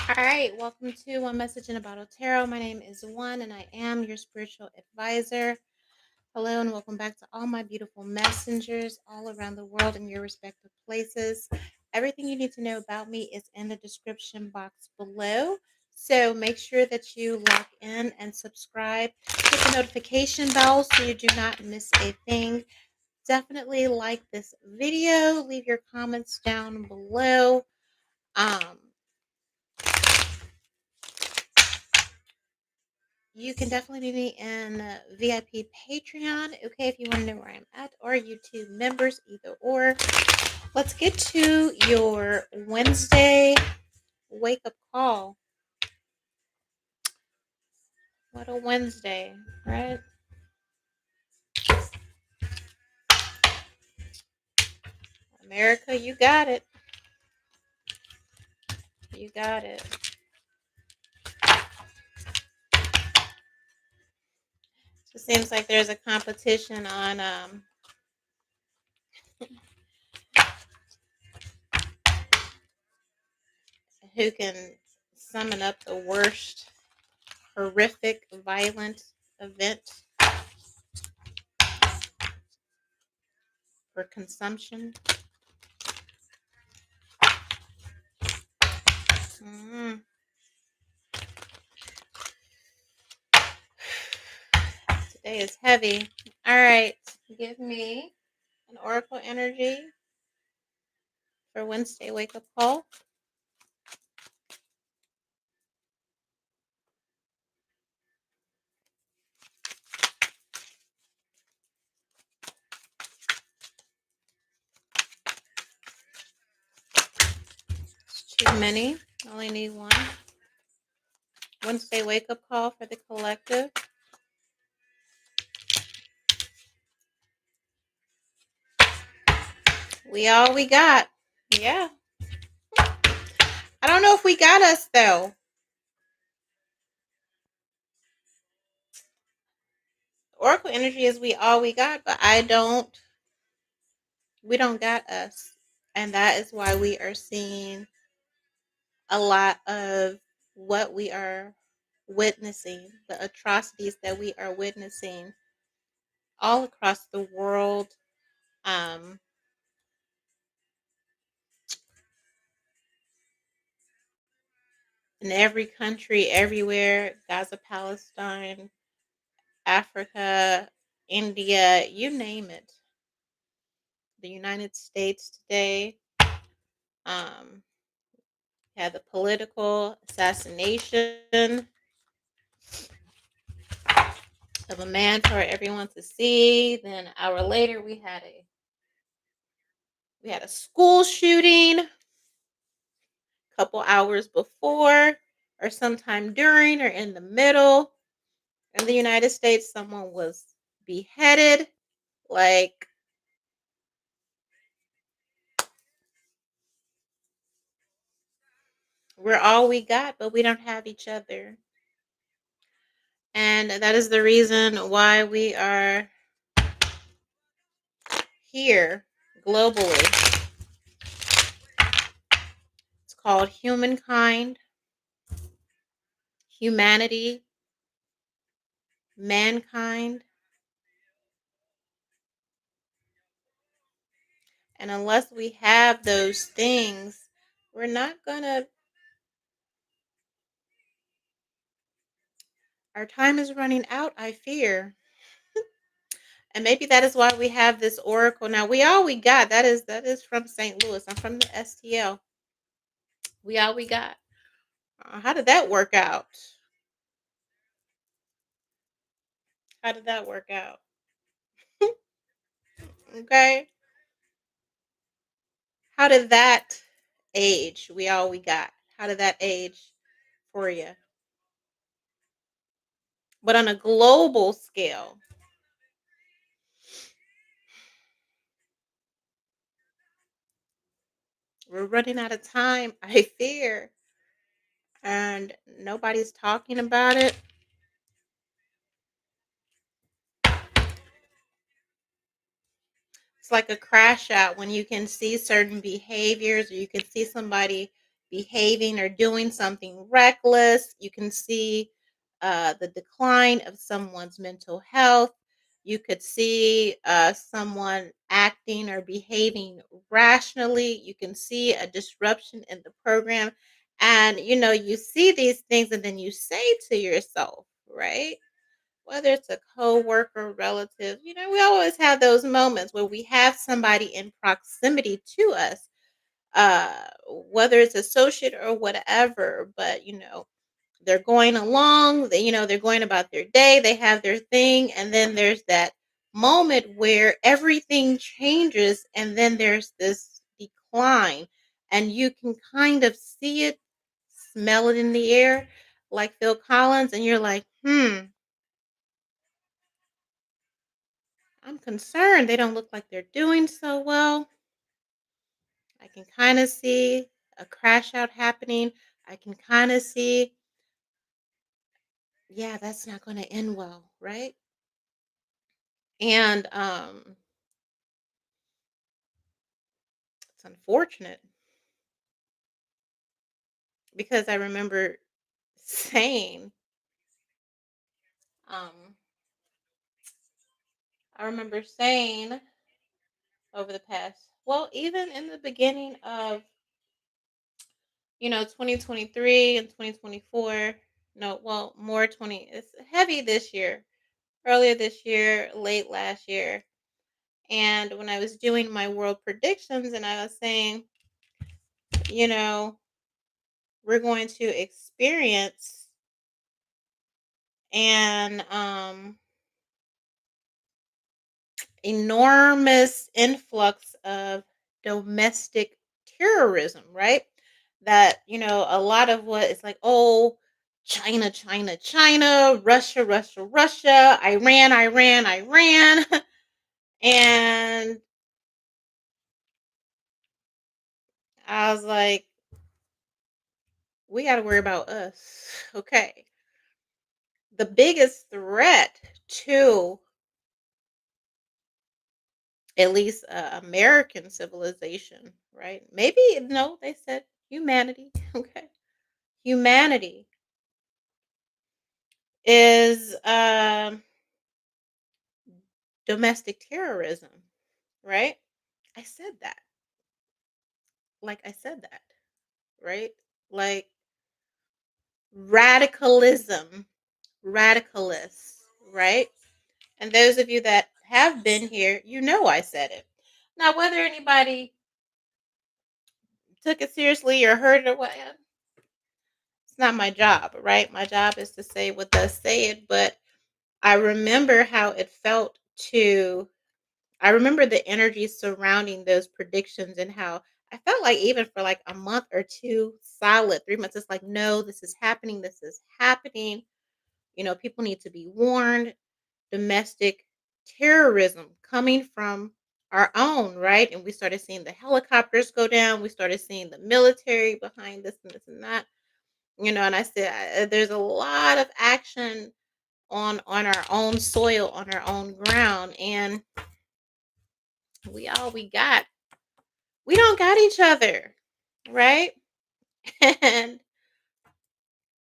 All right, welcome to One Message in a Bottle Tarot. My name is One, and I am your spiritual advisor. Hello, and welcome back to all my beautiful messengers all around the world in your respective places. Everything you need to know about me is in the description box below. So make sure that you lock in and subscribe. Hit the notification bell so you do not miss a thing. Definitely like this video. Leave your comments down below. You can definitely do me in VIP Patreon, okay, if you want to know where I'm at, or YouTube members, either or. Let's get to your Wednesday wake up call. What a Wednesday, right? America, you got it. You got it. It seems like there's a competition on who can summon up the worst, horrific, violent event for consumption. Mm. Today is heavy. All right. Give me an oracle energy for Wednesday wake up call. It's too many. I only need one. Wednesday wake up call for the collective. We all we got. Yeah. I don't know if we got us though. Oracle energy is we all we got, but we don't got us. And that is why we are seeing a lot of what we are witnessing, the atrocities that we are witnessing all across the world. In every country, everywhere, Gaza, Palestine, Africa, India, you name it. The United States today had the political assassination of a man for everyone to see. Then an hour later, we had a school shooting. A couple hours before, or sometime during, or in the middle. In the United States, someone was beheaded. Like, we're all we got, but we don't have each other. And that is the reason why we are here globally. It's called humankind, humanity, mankind. And unless we have those things, we're not gonna. Our time is running out, I fear. And maybe that is why we have this oracle. Now, we all we got. That is from St. Louis. I'm from the STL. We all we got. How did that work out? How did that work out? Okay. How did that age? We all we got. How did that age for you? But on a global scale, we're running out of time, I fear. And nobody's talking about it. It's like a crash out when you can see certain behaviors, or you can see somebody behaving or doing something reckless. You can see the decline of someone's mental health. You could see someone acting or behaving rationally. You can see a disruption in the program. And, you see these things and then you say to yourself, right? Whether it's a coworker, relative, we always have those moments where we have somebody in proximity to us, whether it's associate or whatever, but they're going along, they're going about their day, they have their thing, and then there's that moment where everything changes, and then there's this decline, and you can kind of see it, smell it in the air, like Phil Collins, and you're like, I'm concerned. They don't look like they're doing so well. I can kind of see a crash out happening. I can kind of see, yeah, that's not going to end well, right? And it's unfortunate because saying, um, I remember saying over the past, well, even in the beginning of, 2023 and 2024, no, well, more 20, it's heavy this year, earlier this year, late last year. And when I was doing my world predictions and I was saying, you know, we're going to experience an enormous influx of domestic terrorism, right? That, a lot of what it's like, oh, China, China, China, Russia, Russia, Russia, Iran, Iran, Iran. And I was like, we got to worry about us. Okay. The biggest threat to at least American civilization, right? Maybe no, they said humanity. Okay, humanity is domestic terrorism, right? I said that, like I said that, right? Like radicalism, radicalists, right? And those of you that have been here, I said it. Now, whether anybody took it seriously or heard it or what, it's not my job, right? My job is to say what thus say it. But I remember how it felt I remember the energy surrounding those predictions and how I felt like even for like a month or two, solid 3 months, it's like, no, this is happening. This is happening. People need to be warned. Domestic terrorism coming from our own, right? And we started seeing the helicopters go down. We started seeing the military behind this and that. And I said, there's a lot of action on our own soil, on our own ground, and we got. We don't got each other, right? And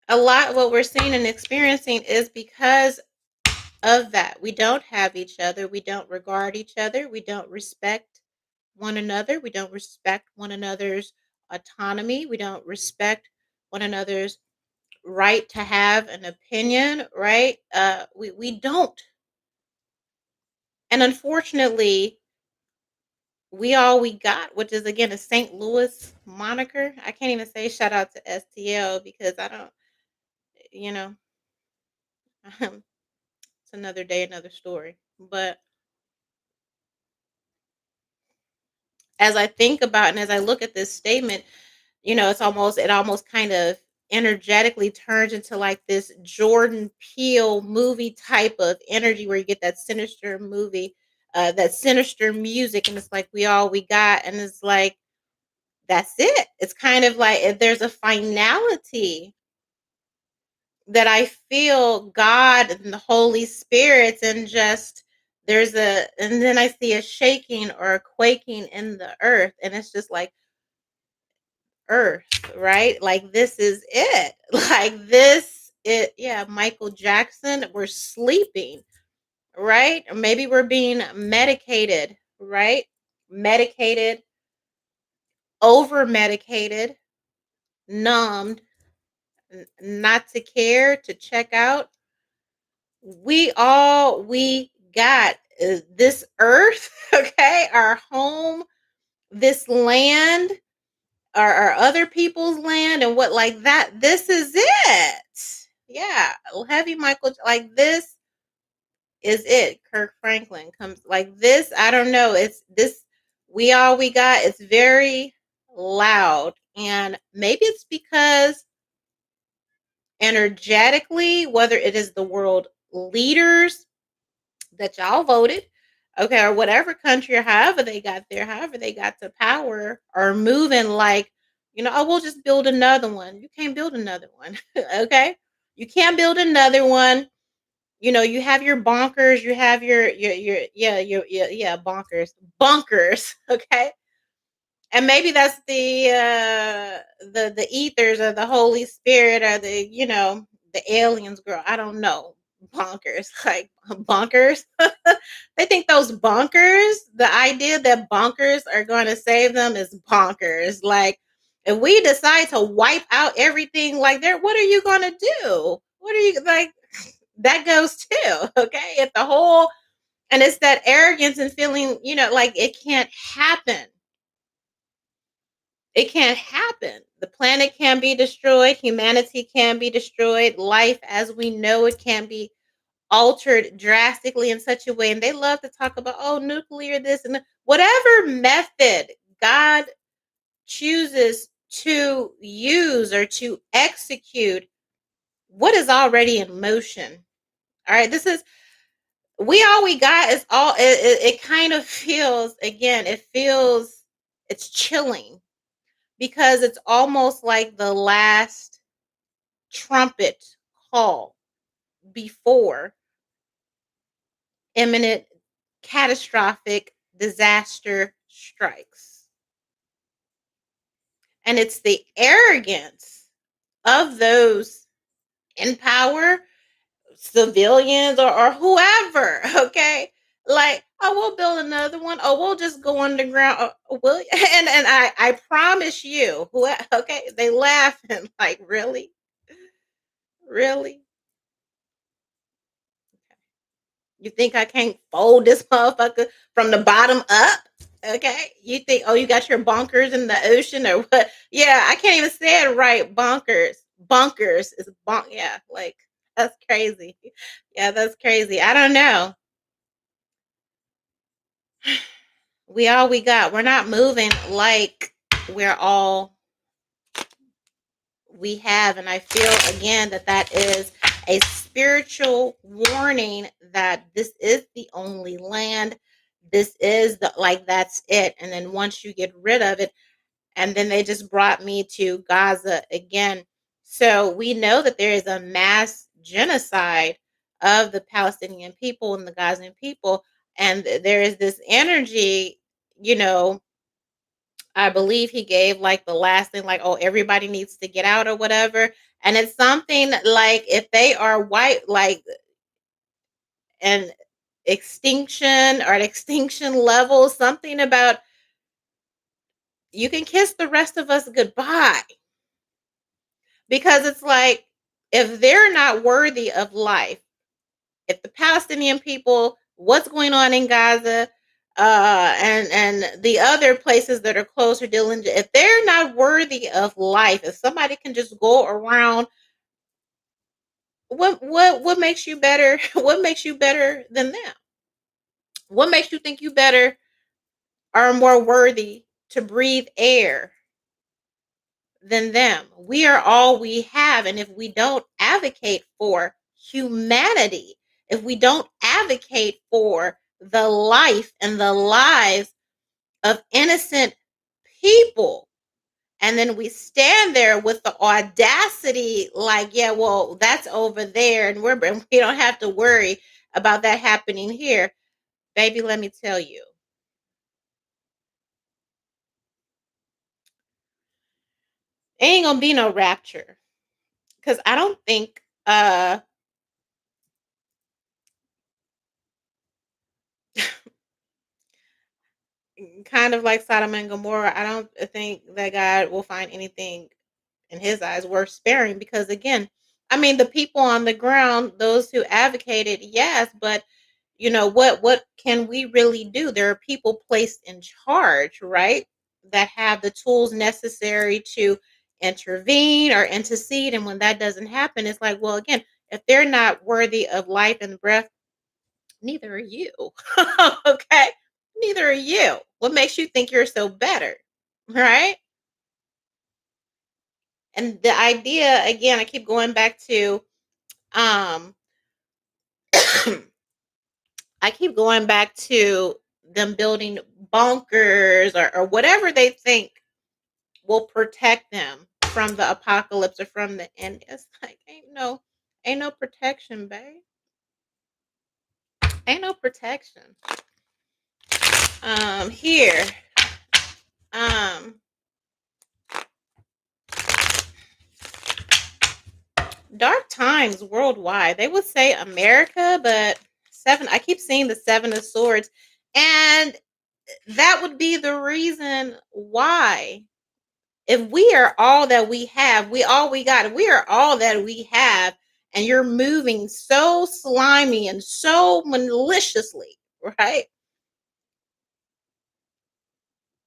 a lot of what we're seeing and experiencing is because of that. We don't have each other. We don't regard each other. We don't respect one another. We don't respect one another's autonomy. We don't respect one another's right to have an opinion, right? We don't. And unfortunately, we all we got, which is again a St. Louis moniker. I can't even say shout out to STL because I don't, you know, it's another day, another story. But as I think about and as I look at this statement, it almost kind of energetically turns into like this Jordan Peele movie type of energy where you get that sinister movie, that sinister music, and it's like we all we got, and it's like that's it. It's kind of like there's a finality that I feel God and the Holy Spirits and just and then I see a shaking or a quaking in the earth, and it's just like earth, right? Like this is it. Like this it yeah, Michael Jackson, we're sleeping, right? Or maybe we're being medicated, right? Medicated, over medicated, numbed, not to care, to check out. We got is this earth, okay? Our home, this land, our other people's land, and what like that. This is it. Yeah, heavy Michael, like this is it. Kirk Franklin comes like this. I don't know. It's this. We all we got. It's very loud, and maybe it's because energetically, whether it is the world leaders that y'all voted, okay, or whatever country or however they got there, however they got to power, are moving like, oh, we'll just build another one. You can't build another one, okay? You can't build another one. You have your bonkers, you have your bonkers, bunkers, okay? And maybe that's the ethers or the Holy Spirit or the aliens, girl. I don't know. Bonkers, like bonkers. They think those bonkers, the idea that bonkers are going to save them is bonkers. Like if we decide to wipe out everything like there, what are you going to do? What are you like? That goes too, okay? If the whole and it's that arrogance and feeling, like it can't happen. It can't happen. The planet can be destroyed. Humanity can be destroyed. Life as we know it can be altered drastically in such a way. And they love to talk about, oh, nuclear, this and that. Whatever method God chooses to use or to execute what is already in motion. All right. All we got is all, it kind of feels, again, it's chilling because it's almost like the last trumpet call before imminent catastrophic disaster strikes. And it's the arrogance of those in power, civilians or whoever, okay? Like, oh, we'll build another one. Oh, we'll just go underground. Oh, will and I promise you, okay, they laughing like, really? Really? You think I can't fold this motherfucker from the bottom up? Okay. You think, oh, you got your bunkers in the ocean or what? Yeah, I can't even say it right. Bunkers. Bunkers is yeah, like that's crazy. Yeah, that's crazy. I don't know. We all we got. We're not moving like we're all we have. And I feel again that is a spiritual warning that this is the only land. This is the like that's it. And then once you get rid of it, and then they just brought me to Gaza again. So we know that there is a mass genocide of the Palestinian people and the Gazan people. And there is this energy, you know, I believe he gave like the last thing, like, oh, everybody needs to get out or whatever. And it's something like if they are white, like an extinction or an extinction level, something about you can kiss the rest of us goodbye. Because it's like if they're not worthy of life, if the Palestinian people, what's going on in Gaza, and the other places that are closer dealing, if they're not worthy of life, if somebody can just go around, what makes you better? What makes you better than them? What makes you think you better are more worthy to breathe air than them? We are all we have. And if we don't advocate for humanity, if we don't advocate for the life and the lives of innocent people, and then we stand there with the audacity, like, yeah, well, that's over there, and we don't have to worry about that happening here. Baby, let me tell you, Ain't gonna be no rapture. Because I don't think kind of like Sodom and Gomorrah, I don't think that God will find anything in his eyes worth sparing, because again, I mean, the people on the ground, those who advocated, yes, but what can we really do? There are people placed in charge, right, that have the tools necessary to intervene or intercede, and when that doesn't happen, it's like, well, again, if they're not worthy of life and breath, neither are you. Okay, neither are you. What makes you think you're so better, right? And the idea, again, I keep going back to um I keep going back to them building bunkers, or whatever they think will protect them from the apocalypse or from the end. It's like ain't no protection, babe. Ain't no protection. Here. Um Dark times worldwide. They would say America, but I keep seeing the seven of swords. And that would be the reason why. If we are all that we have, we all we got, if we are all that we have, and you're moving so slimy and so maliciously, right?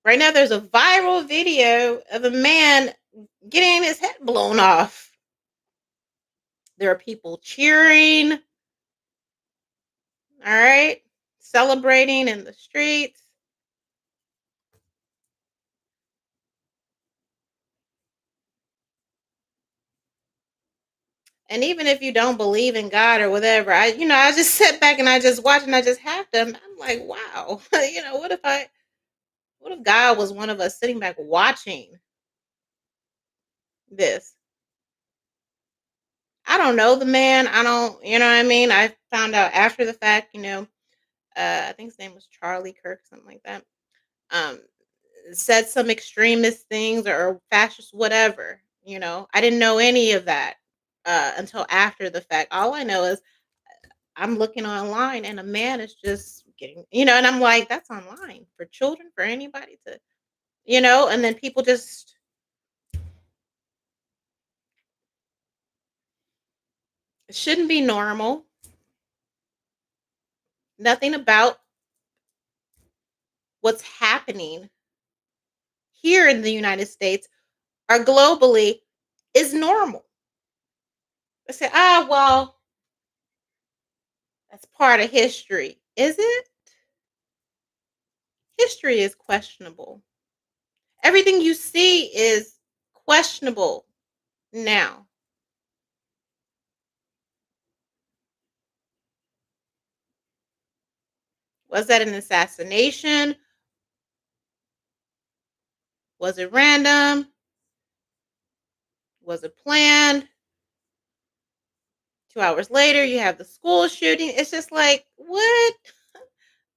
Right now, there's a viral video of a man getting his head blown off. There are people cheering, all right, celebrating in the streets. And even if you don't believe in God or whatever, I just sit back and I just watch and I just have to. I'm like, wow, what if God was one of us sitting back watching this? I don't know the man. I don't, you know what I mean? I found out after the fact, I think his name was Charlie Kirk, something like that. Um, Said some extremist things or fascist, whatever. I didn't know any of that until after the fact. All I know is I'm looking online and a man is just getting, and I'm like, that's online for children, for anybody to, and then people just, it shouldn't be normal. Nothing about what's happening here in the United States or globally is normal. I say, well, that's part of history. Is it? History is questionable. Everything you see is questionable now. Was that an assassination? Was it random? Was it planned? 2 hours later, you have the school shooting. It's just like, what?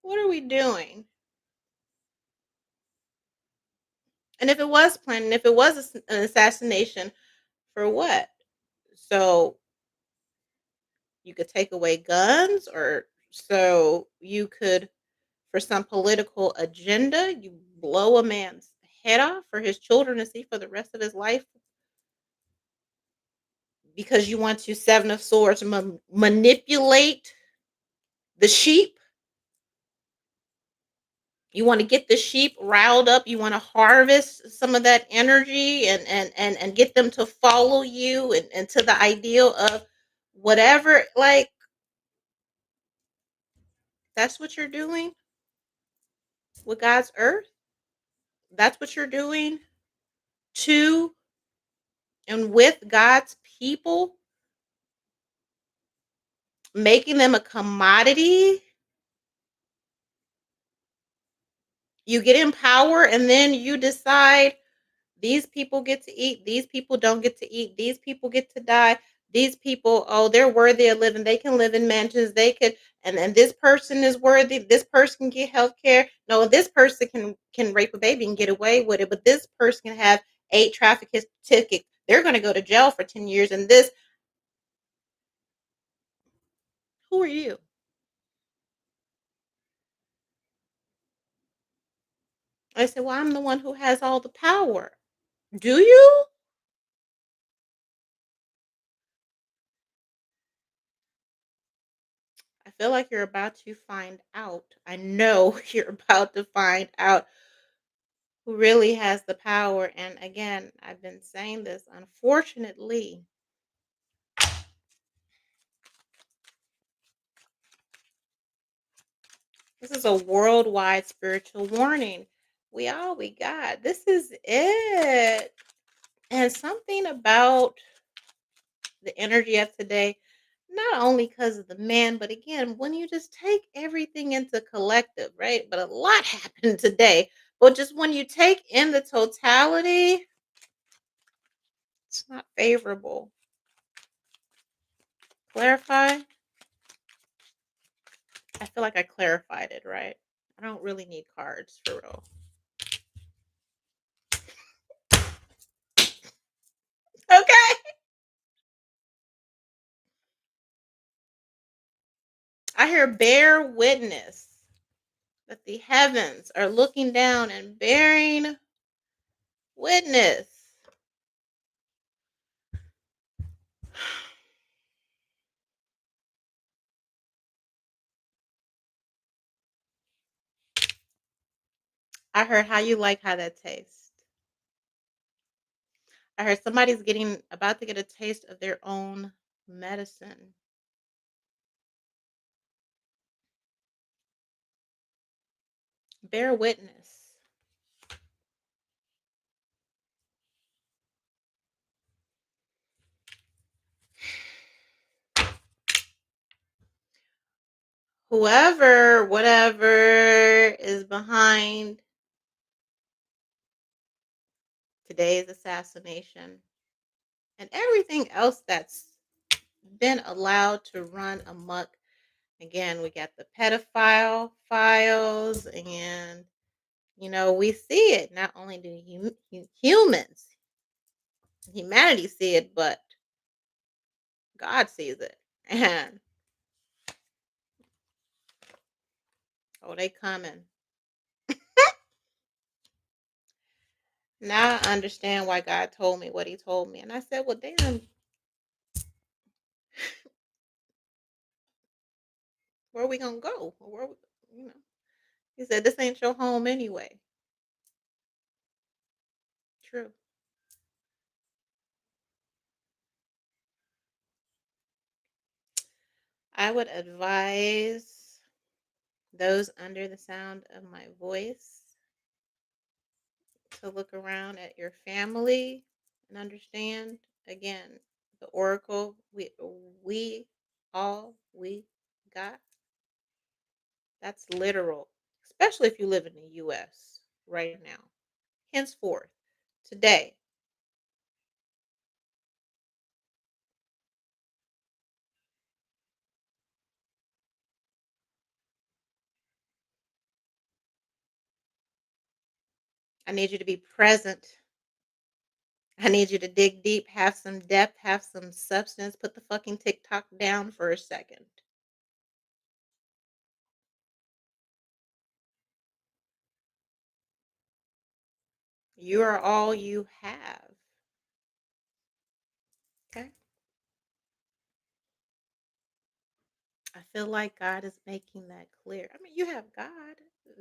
What are we doing? And if it was planned, and if it was an assassination, for what? So you could take away guns, or so you could, for some political agenda, you blow a man's head off for his children to see for the rest of his life, because you want to, seven of swords, manipulate the sheep. You want to get the sheep riled up. You want to harvest some of that energy, and get them to follow you, and to the ideal of whatever. Like, that's what you're doing with God's earth. That's what you're doing to and with God's people, making them a commodity. You get in power and then you decide, these people get to eat, these people don't get to eat, these people get to die, these people, oh, they're worthy of living, they can live in mansions, they could, and this person is worthy, this person can get health care. No, this person can rape a baby and get away with it, but this person can have 8 tickets. They're going to go to jail for 10 years. And this, who are you? I said, well, I'm the one who has all the power. Do you? I feel like you're about to find out. I know you're about to find out who really has the power. And again, I've been saying this, unfortunately, this is a worldwide spiritual warning. We all we got. This is it. And something about the energy of today, not only because of the man, but again, when you just take everything into collective, right? But a lot happened today. But just when you take in the totality, it's not favorable. Clarify. I feel like I clarified it, right? I don't really need cards for real. Okay. I hear bear witness that the heavens are looking down and bearing witness. I heard how you like how that tastes. I heard somebody's getting about to get a taste of their own medicine. Bear witness. Whoever, whatever is behind today's assassination and everything else that's been allowed to run amok. Again, we got the pedophile files, and we see it. Not only do humans, humanity see it, but God sees it. And oh, they coming. Now I understand why God told me what He told me, and I said, "Well, damn, where are we gonna go? Or where, you know?" He said, "This ain't your home anyway." True. I would advise those under the sound of my voice to look around at your family and understand again the oracle we all we got, that's literal, especially if you live in the US right now. Henceforth, today, I need you to be present. I need you to dig deep, have some depth, have some substance. Put the fucking TikTok down for a second. You are all you have. Okay. I feel like God is making that clear. I mean, you have God.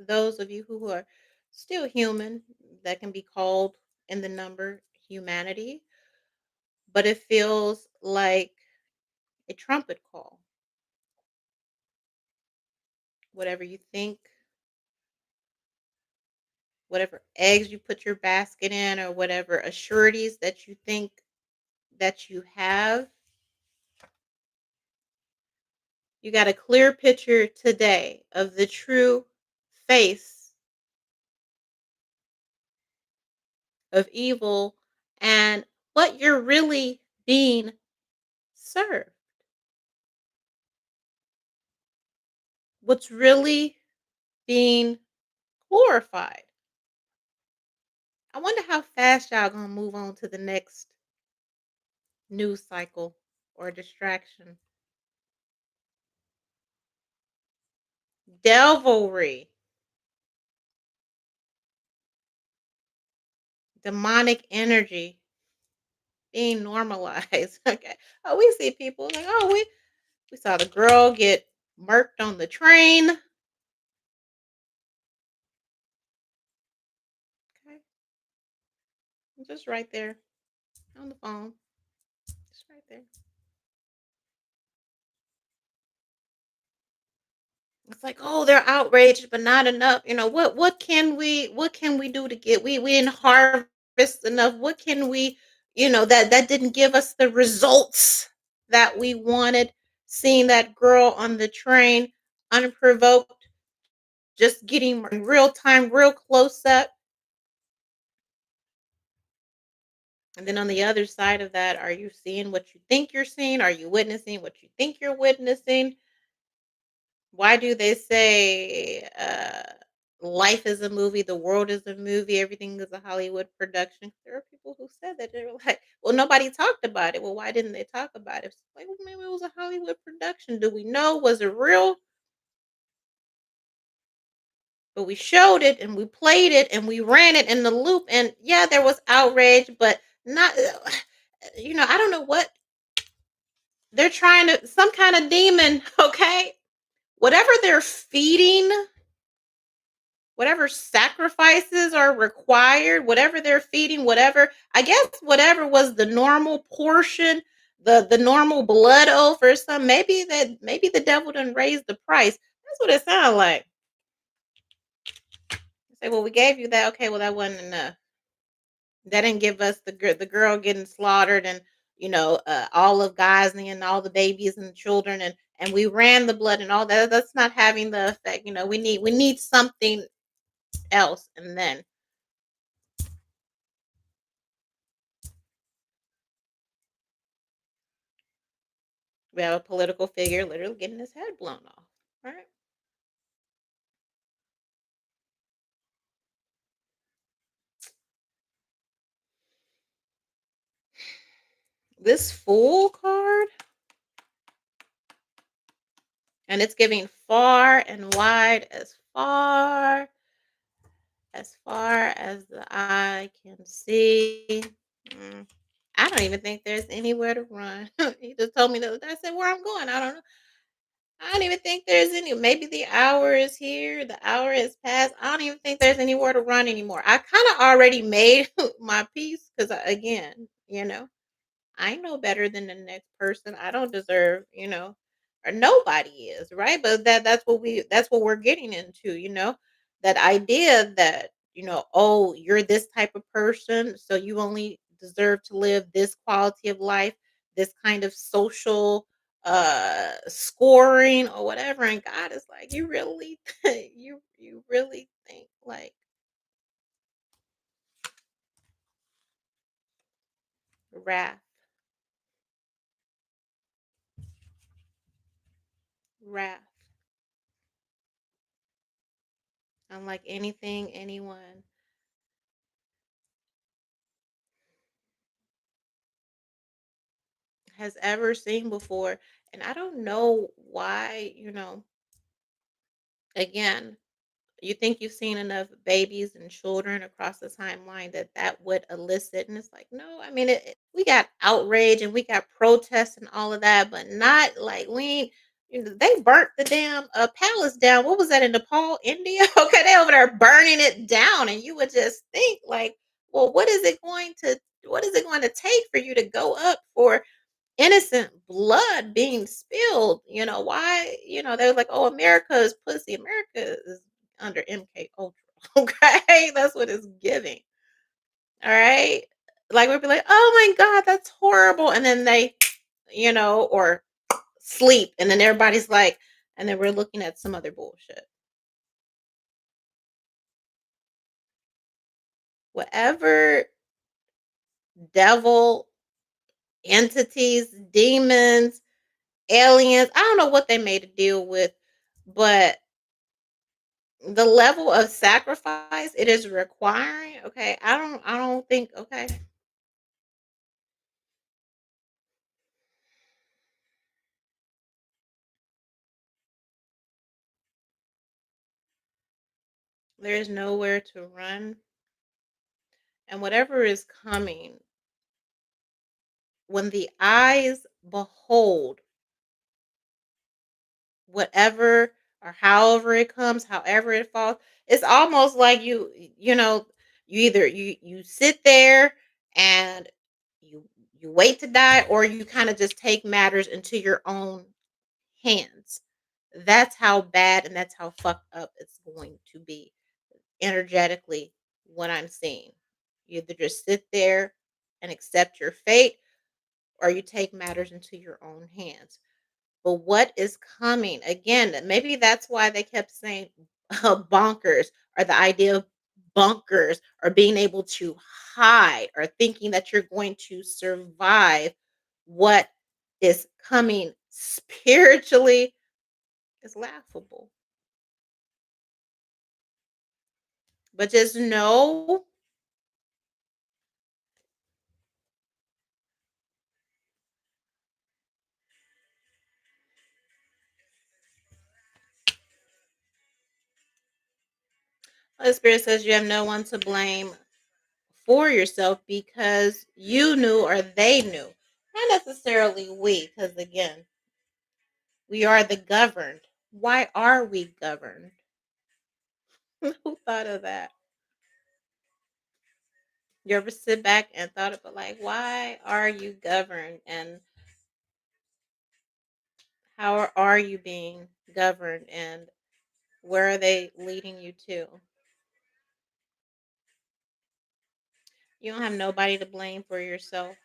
Those of you who are still human, that can be called in the number humanity, but it feels like a trumpet call. Whatever you think, whatever eggs you put your basket in, or whatever assurities that you think that you have, you got a clear picture today of the true face of evil and what you're really being served. What's really being glorified. I wonder how fast y'all gonna move on to the next news cycle or distraction. Devilry, demonic energy being normalized. Okay. Oh, we see people like, oh, we saw the girl get murked on the train. Okay. Just right there on the phone. Just right there. It's like, oh, they're outraged, but not enough. What can we do to get we didn't harvest enough. What can we, that didn't give us the results that we wanted. Seeing that girl on the train unprovoked, just getting in real time, real close up. And then on the other side of that, are you seeing what you think you're seeing? Are you witnessing what you think you're witnessing? Why do they say life is a movie, the world is a movie, everything is a Hollywood production? There are people who said that. They were like, well, nobody talked about it. Well, why didn't they talk about it? It's like, well, maybe it was a Hollywood production. Do we know? Was it real? But we showed it and we played it and we ran it in the loop. And yeah, there was outrage, but not, I don't know what they're trying to, some kind of demon, okay? Whatever they're feeding, whatever sacrifices are required, whatever they're feeding, whatever, I guess whatever was the normal portion, the normal blood oath or something, maybe the devil didn't raise the price. That's what it sounded like. Say, well, we gave you that. Okay, well, that wasn't enough. That didn't give us the girl getting slaughtered and all of Ghazni and all the babies and children and we ran the blood and all that. That's not having the effect. We need something else. And then we have a political figure literally getting his head blown off. Right? This fool card, and it's giving far and wide, as the eye can see. Mm, I don't even think there's anywhere to run. He just told me that. I said, where I'm going, I don't know. I don't even think there's any. Maybe the hour is here. The hour is past. I don't even think there's anywhere to run anymore. I kind of already made my peace because, again, I know better than the next person. I don't deserve, or nobody is, right? But that's what we're getting into, that idea that, oh, you're this type of person, so you only deserve to live this quality of life, this kind of social scoring or whatever. And God is like, you really you really think like wrath, wrath, unlike anything anyone has ever seen before. And I don't know why, again, you think you've seen enough babies and children across the timeline that would elicit. And it's like, no, I mean, we got outrage and we got protests and all of that, but not like we ain't. They burnt the damn palace down. What was that in Nepal, India? Okay, they over there burning it down, and you would just think like, well, what is it going to take for you to go up for innocent blood being spilled? Why? They were like, "Oh, America is pussy. America is under MK Ultra." Okay, that's what it's giving. All right, like we'd be like, "Oh my god, that's horrible," and then they, or sleep, and then everybody's like, and then we're looking at some other bullshit. Whatever devil entities, demons, aliens, I don't know what they made a deal with, but the level of sacrifice it is requiring, okay, I don't think, okay, there is nowhere to run, and whatever is coming, when the eyes behold whatever or however it comes, however it falls, it's almost like you know, you either you sit there and you you wait to die, or you kind of just take matters into your own hands. That's how bad and that's how fucked up it's going to be energetically, what I'm seeing. You either just sit there and accept your fate, or you take matters into your own hands. But what is coming? Again, maybe that's why they kept saying bonkers, or the idea of bunkers, or being able to hide, or thinking that you're going to survive what is coming spiritually is laughable. But just know, Holy Spirit says you have no one to blame for yourself because you knew or they knew. Not necessarily we, because again, we are the governed. Why are we governed? Who thought of that? You ever sit back and thought about, like, why are you governed, and how are you being governed, and where are they leading you to? You don't have nobody to blame for yourself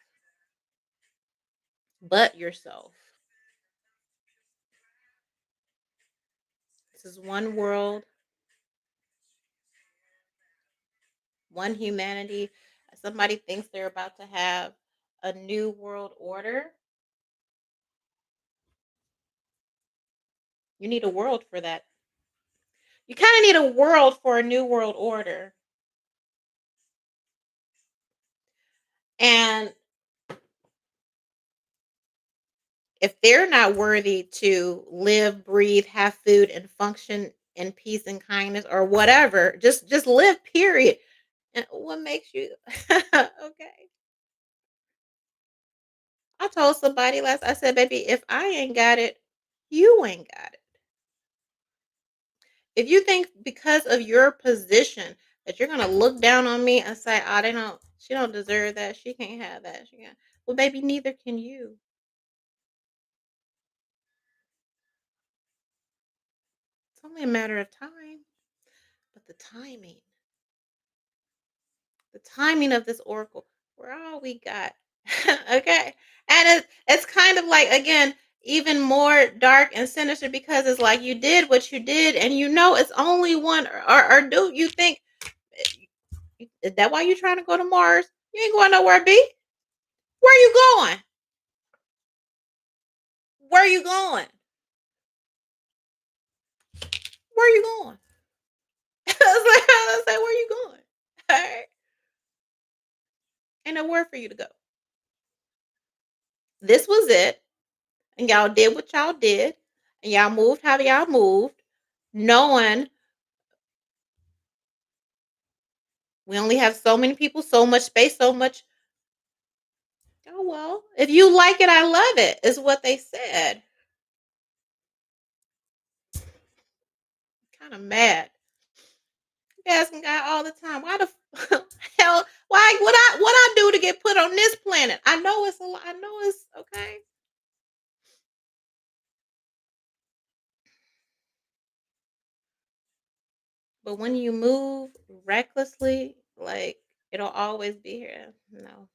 but yourself. This is one world, one humanity. Somebody thinks they're about to have a new world order. You need a world for that. You kind of need a world for a new world order. And if they're not worthy to live, breathe, have food, and function in peace and kindness, or whatever, just live, period. And what makes you okay? I told somebody last, I said, baby, if I ain't got it, you ain't got it. If you think because of your position that you're gonna look down on me and say, "Oh, they don't, she don't deserve that. She can't have that. She can't." Well, baby, neither can you. It's only a matter of time. But the timing of this oracle, we're all we got. Okay, and it's kind of like, again, even more dark and sinister, because it's like you did what you did, and you know it's only one. Or do you think, is that why you trying to go to Mars? You ain't going nowhere, B. Where you going? Where you going? Where you going? I was like, where you going? All right. Ain't nowhere for you to go. This was it. And y'all did what y'all did. And y'all moved how y'all moved, knowing we only have so many people, so much space, so much. Oh, well, if you like it, I love it, is what they said. Kind of mad. You asking God all the time, why the hell, why, what I do to get put on this planet? I know it's a lot. I know it's okay. But when you move recklessly, like, it'll always be here. No.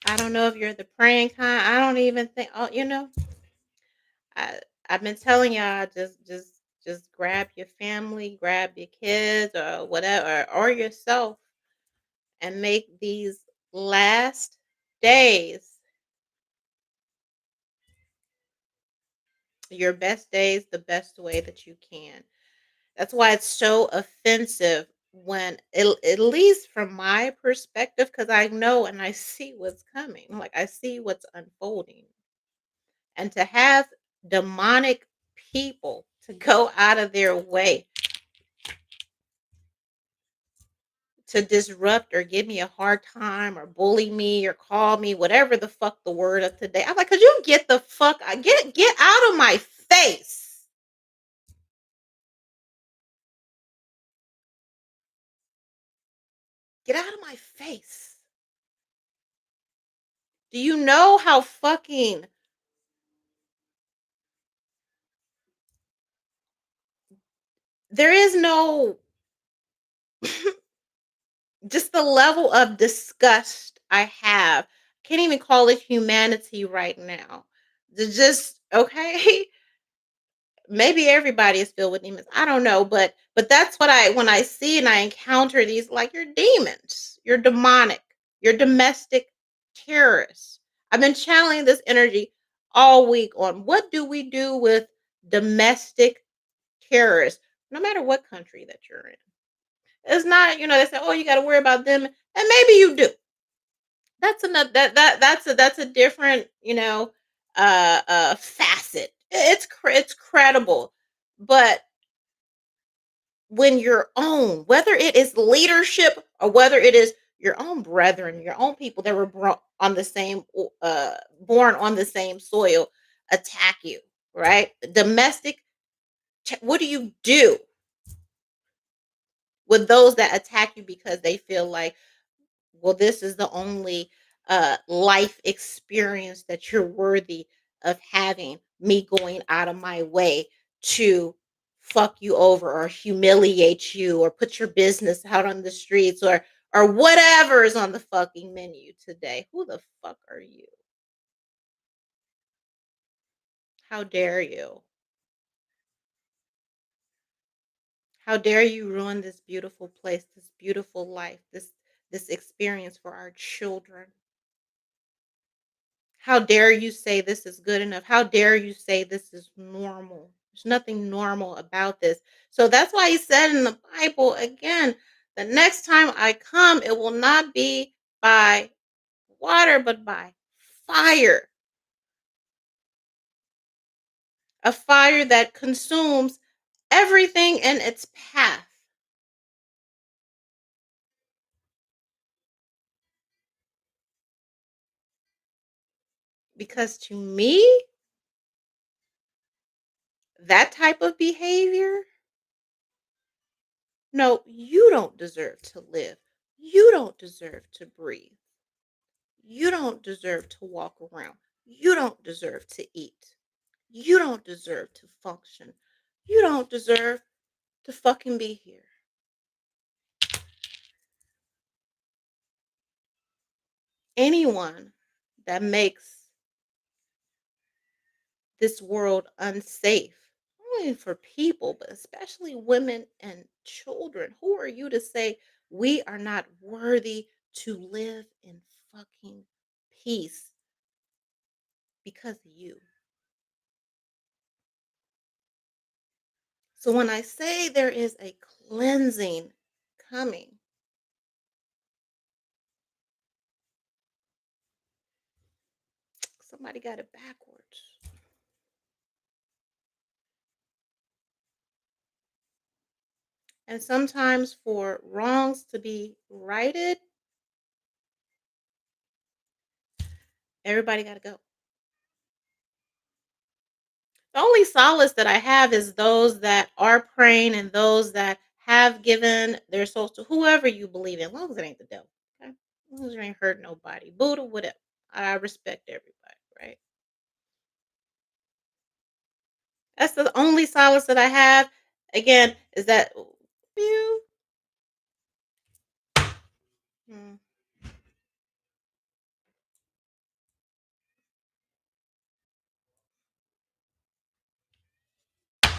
I don't know if you're the praying kind. I don't even think, oh, I I've been telling y'all, just grab your family, grab your kids or whatever, or yourself, and make these last days your best days the best way that you can. That's why it's so offensive when, at least from my perspective, because I know and I see what's coming. Like I see what's unfolding. And to have demonic people to go out of their way to disrupt or give me a hard time or bully me or call me whatever the fuck the word of today. I'm like, could you get the fuck get out of my face. Get out of my face. Do you know how fucking there is no just the level of disgust I have. Can't even call it humanity right now. Just okay. Maybe everybody is filled with demons. I don't know, but that's what I when I see and I encounter these like you're demons. You're demonic. You're domestic terrorists. I've been channeling this energy all week on what do we do with domestic terrorists, no matter what country that you're in. It's not, they say, oh, you got to worry about them, and maybe you do. That's another that's a different, facet. It's credible, but when your own, whether it is leadership or whether it is your own brethren, your own people that were born on the same soil, attack you, right? Domestic. What do you do with those that attack you because they feel like, well, this is the only life experience that you're worthy of having, me going out of my way to fuck you over or humiliate you or put your business out on the streets or whatever is on the fucking menu today. Who the fuck are you? How dare you? How dare you ruin this beautiful place, this beautiful life, this experience for our children? How dare you say this is good enough? How dare you say this is normal? There's nothing normal about this. So that's why he said in the Bible again, the next time I come, it will not be by water, but by fire. A fire that consumes everything in its path. Because to me, that type of behavior, no, you don't deserve to live. You don't deserve to breathe. You don't deserve to walk around. You don't deserve to eat. You don't deserve to function. You don't deserve to fucking be here. Anyone that makes this world unsafe, not only for people, but especially women and children, who are you to say we are not worthy to live in fucking peace because of you? So when I say there is a cleansing coming, somebody got it backwards. And sometimes for wrongs to be righted, everybody got to go. The only solace that I have is those that are praying and those that have given their souls to whoever you believe in, as long as it ain't the devil. Okay? As long as you ain't hurt nobody, Buddha, whatever. I respect everybody, right? That's the only solace that I have. Again, is that you.